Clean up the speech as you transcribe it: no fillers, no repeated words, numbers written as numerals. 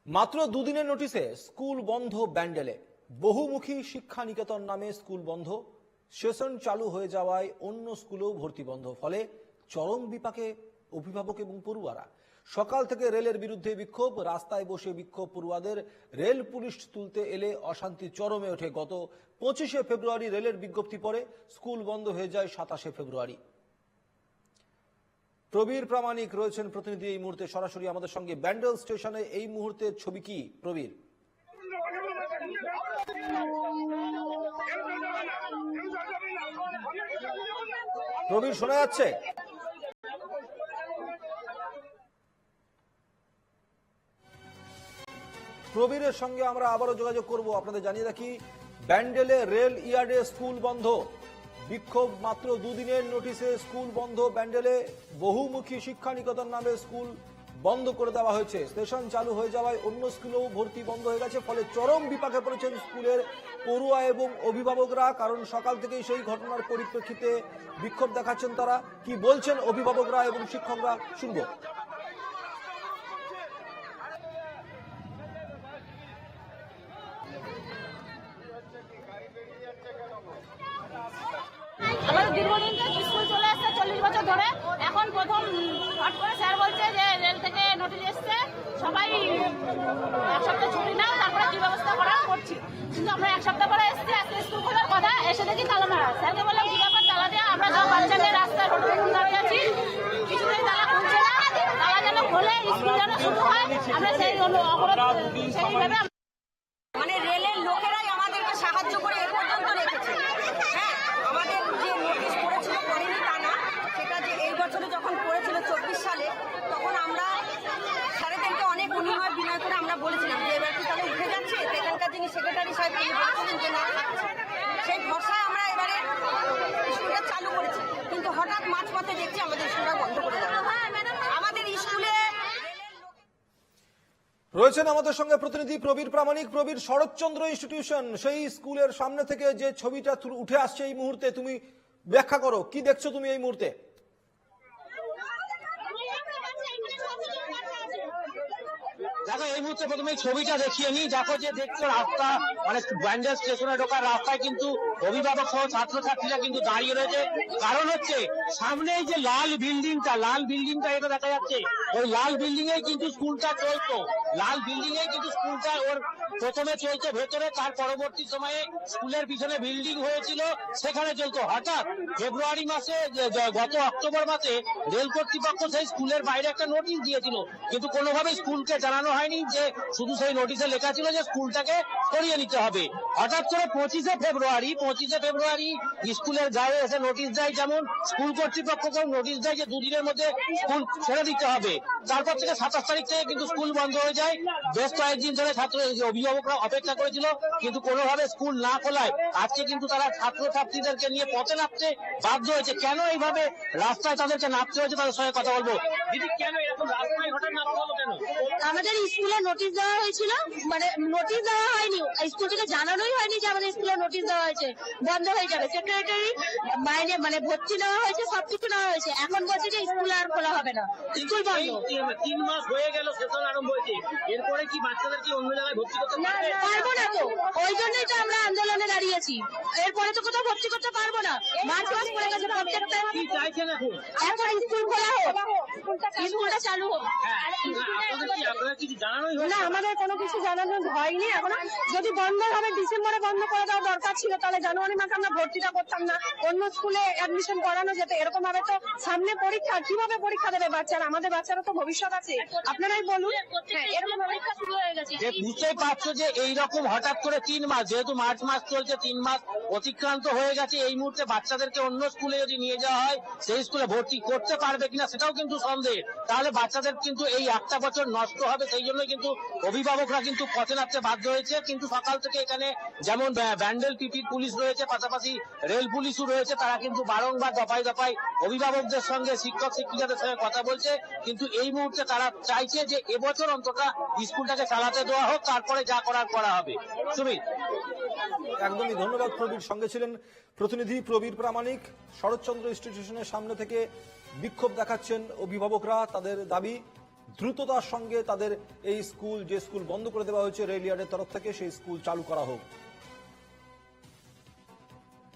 মাত্র দুদিনের নোটিশে স্কুল বন্ধ ব্যান্ডেলে। বহুমুখী শিক্ষা নিকেতন নামে স্কুল বন্ধ, সেশন চালু হয়ে যাওয়ায় অন্য স্কুলেও ভর্তি বন্ধ। ফলে চরম বিপাকে অভিভাবক এবং পড়ুয়ারা। সকাল থেকে রেলের বিরুদ্ধে বিক্ষোভ, রাস্তায় বসে বিক্ষোভ পড়ুয়াদের। রেল পুলিশ তুলতে এলে অশান্তি চরমে ওঠে। গত 25শে ফেব্রুয়ারি রেলের বিজ্ঞপ্তি পরে স্কুল বন্ধ হয়ে যায় 27শে ফেব্রুয়ারি। প্রবীর প্রামাণিক রয়েছেন প্রতিনিধি এই মুহূর্তে সরাসরি আমাদের সঙ্গে। ব্যান্ডেল স্টেশনে এই মুহূর্তে ছবি কি প্রবীর? প্রবীর শোনা যাচ্ছে? প্রবীরের সঙ্গে আমরা আবারও যোগাযোগ করব। আপনাদের জানিয়ে রাখি, ব্যান্ডেলে রেল ইয়ার্ডে স্কুল বন্ধ। বিক্ষোভ মাত্র দুদিনের নোটিশে স্কুল বন্ধ ব্যান্ডেলে। বহুমুখী শিক্ষা নিকেতন নামে স্কুল বন্ধ করে দেওয়া হয়েছে। স্টেশন চালু হয়ে যাওয়ায় অন্য স্কুলেও ভর্তি বন্ধ হয়ে গেছে। ফলে চরম বিপাকে পড়েছেন স্কুলের পড়ুয়া এবং অভিভাবকরা। কারণ সকাল থেকেই সেই ঘটনার পরিপ্রেক্ষিতে বিক্ষোভ দেখাচ্ছেন তারা। কি বলছেন অভিভাবকরা এবং শিক্ষকরা শুনব। আমাদের দীর্ঘদিন থেকে স্কুল চলে আসছে 40 বছর ধরে। এখন প্রথম হট করে স্যার বলছে যে রেল থেকে নোটিশ এসছে, সবাই এক সপ্তাহ ছুটি নাও, তারপরে কি ব্যবস্থা করা করছি। কিন্তু আমরা এক সপ্তাহ পরে এসছি, আজকে স্কুল খোলার কথা, এসে দেখি তালা মারা। স্যারকে বললাম কি ব্যাপার তালা দেওয়া, আমরা সব বাচ্চাদের রাস্তায় রোডে দাঁড়িয়ে আছি, কিছুতেই তালা খুলছে না। তালা যেন খোলে, স্কুল যেন শুরু হয়, আমরা সেই অবরোধ সেইভাবে মানে রেলের লোকেরাই আমাদেরকে সাহায্য করে এ পর্যন্ত রেখেছে। হ্যাঁ, আমাদের যে নোটিশ পড়েছিল করেনি তা না, সেটা যে এই বছরে যখন পড়েছিল 24 সালে, তখন আমরা স্যারেদেরকে অনেক অনুনয় বিনয় করে আমরা বলেছিলাম যে এবার কি তাহলে উঠে যাচ্ছে। এখানকার যিনি সেক্রেটারি সাহেব তিনি বলেছিলেন যে না থাকছে। সেই ভরসায় আমরা এবারে স্কুলটা চালু করেছি, কিন্তু হঠাৎ মাঝপথে দেখছি আমাদের স্কুলটা বন্ধ করে দেওয়া। আমাদের স্কুলে রয়েছেন আমাদের সঙ্গে প্রতিনিধি প্রবীর প্রামাণিক। প্রবীর, শরৎচন্দ্র ইনস্টিটিউশন সেই স্কুলের সামনে থেকে যে ছবিটা উঠে আসছে এই মুহূর্তে, তুমি ব্যাখ্যা করো, কি দেখছো তুমি এই মুহূর্তে? দেখো, এই মুহূর্তে প্রথমে ছবিটা দেখিয়ে নি। দেখো যে দেখছো রাস্তা, মানে ব্যান্ডেল স্টেশনে ঢোকার রাস্তায় কিন্তু অভিভাবক সহ ছাত্রছাত্রীরা কিন্তু দাঁড়িয়ে রয়েছে। কারণ হচ্ছে সামনে এই যে লাল বিল্ডিংটা এটা দেখা যাচ্ছে, ওই লাল বিল্ডিং এ কিন্তু স্কুলটা চলতো। লাল বিল্ডিং এ কিন্তু স্কুলটা ওর প্রথমে চলতো ভেতরে, তার পরবর্তী সময়ে স্কুলের পিছনে বিল্ডিং হয়েছিল, সেখানে চলতো। হঠাৎ ফেব্রুয়ারি মাসে, গত অক্টোবর মাসে রেল কর্তৃপক্ষ সেই স্কুলের বাইরে একটা নোটিশ দিয়েছিল, কিন্তু কোনোভাবে স্কুলকে জানানো হয়নি যে শুধু সেই নোটিশে লেখা ছিল যে স্কুলটাকে সরিয়ে নিতে হবে। হঠাৎ করে 25শে ফেব্রুয়ারি স্কুলের গায়ে এসে নোটিশ দেয়, যেমন স্কুল কর্তৃপক্ষকেও নোটিশ দেয় যে দুদিনের মধ্যে স্কুল ছেড়ে দিতে হবে। তারপর থেকে 27 তারিখ থেকে কিন্তু স্কুল বন্ধ হয়ে যায়। বেশ কয়েকদিন ধরে অভিভাবকরা অপেক্ষা করেছিল, কিন্তু কোনোভাবে স্কুল না খোলায় আজকে কিন্তু তারা ছাত্রছাত্রীদেরকে নিয়ে পথে নামতে বাধ্য হয়েছে। কেন এইভাবে রাস্তায় তাদেরকে নামতে হয়েছে তাদের সঙ্গে কথা বলবো। দিদি, কেন এরকম রাস্তায় হঠাৎ নামতে হলো কেন? আমাদের স্কুলে নোটিশ দেওয়া হয়েছিল, মানে নোটিশ দেওয়া হয়নি, স্কুল থেকে জানানোই হয়নি যে আমাদের স্কুলে নোটিশ দেওয়া হয়েছে বন্ধ হয়ে যাবে। সেক্রেটারি বাইরে মানে ভর্তি নেওয়া হয়েছে, সবকিছু নেওয়া হয়েছে, এখন বলছে যে স্কুল আর খোলা হবে না, স্কুল বন্ধ। 3 মাস হয়ে গেল সেশন আরম্ভ হয়েছে, এরপরে কি বাচ্চাদেরকে অন্য জায়গায় ভর্তি করতে পারবে? পারবো না তো, ওই জন্যই তো আমরা আন্দোলনে দাঁড়িয়েছি। এরপরে তো কোথাও ভর্তি করতে পারবো না, মার্চ মাস পড়ে গেছে প্রত্যেকটা। কি চাইছেন এখন? এখন স্কুল খোলা হোক, স্কুলটা চালু হোক। আপনারা কিছু জানানোই না, আমাদের কোনো কিছু জানানো হয়নি এখনো। যদি বন্ধ হবে ডিসেম্বরে বন্ধ করে দেওয়া দরকার ছিল, তাহলে জানুয়ারি মাসে আমরা ভর্তিটা করতাম না, অন্য স্কুলে অ্যাডমিশন করানো যেত। এরকম ভাবে তো সামনে পরীক্ষা, কিভাবে পরীক্ষা দেবে বাচ্চারা? আমাদের বাচ্চারা তো ভবিষ্যৎ আছে, আপনারাই বলুন। এরকম পরীক্ষা শুরু হয়ে গেছে। বুঝতেই পারছো যে এইরকম হঠাৎ করে 3 মাস, যেহেতু মার্চ মাস চলছে, 3 মাস অতিক্রান্ত হয়ে গেছে। এই মুহূর্তে বাচ্চাদেরকে অন্য স্কুলে যদি নিয়ে যাওয়া হয়, সেই স্কুলে ভর্তি করতে পারবে কিনা সেটাও কিন্তু সন্দেহ। তাহলে বাচ্চাদের কিন্তু এই একটা বছর নষ্ট হবে। সেই জন্য কিন্তু অভিভাবকরা কিন্তু পথে নামতে বাধ্য হয়েছে। কিন্তু সকাল থেকে এখানে যেমন ব্যান্ডেল পিপি পুলিশ রয়েছে, পাশাপাশি রেল পুলিশও রয়েছে, তারা কিন্তু বারংবার দফায় দফায় অভিভাবকদের সঙ্গে, শিক্ষক শিক্ষিকাদের সঙ্গে কথা বলছে। কিন্তু এই মুহূর্তে তারা চাইছে যে এবছর অন্তত স্কুলটাকে চালাতে দেওয়া হোক, তারপরে যা করার করা হবে। সুমিত, একদমই ধন্যবাদ প্রবীর। সঙ্গে ছিলেন প্রতিনিধি প্রবীর প্রামাণিক। শরৎচন্দ্র ইনস্টিটিউশনের সামনে থেকে বিক্ষোভ দেখাচ্ছেন অভিভাবকরা। তাদের দাবি দ্রুততার সঙ্গে তাদের এই স্কুল, যে স্কুল বন্ধ করে দেওয়া হয়েছে রেল ইয়ার্ডের তরফ থেকে, সেই স্কুল চালু করা হোক।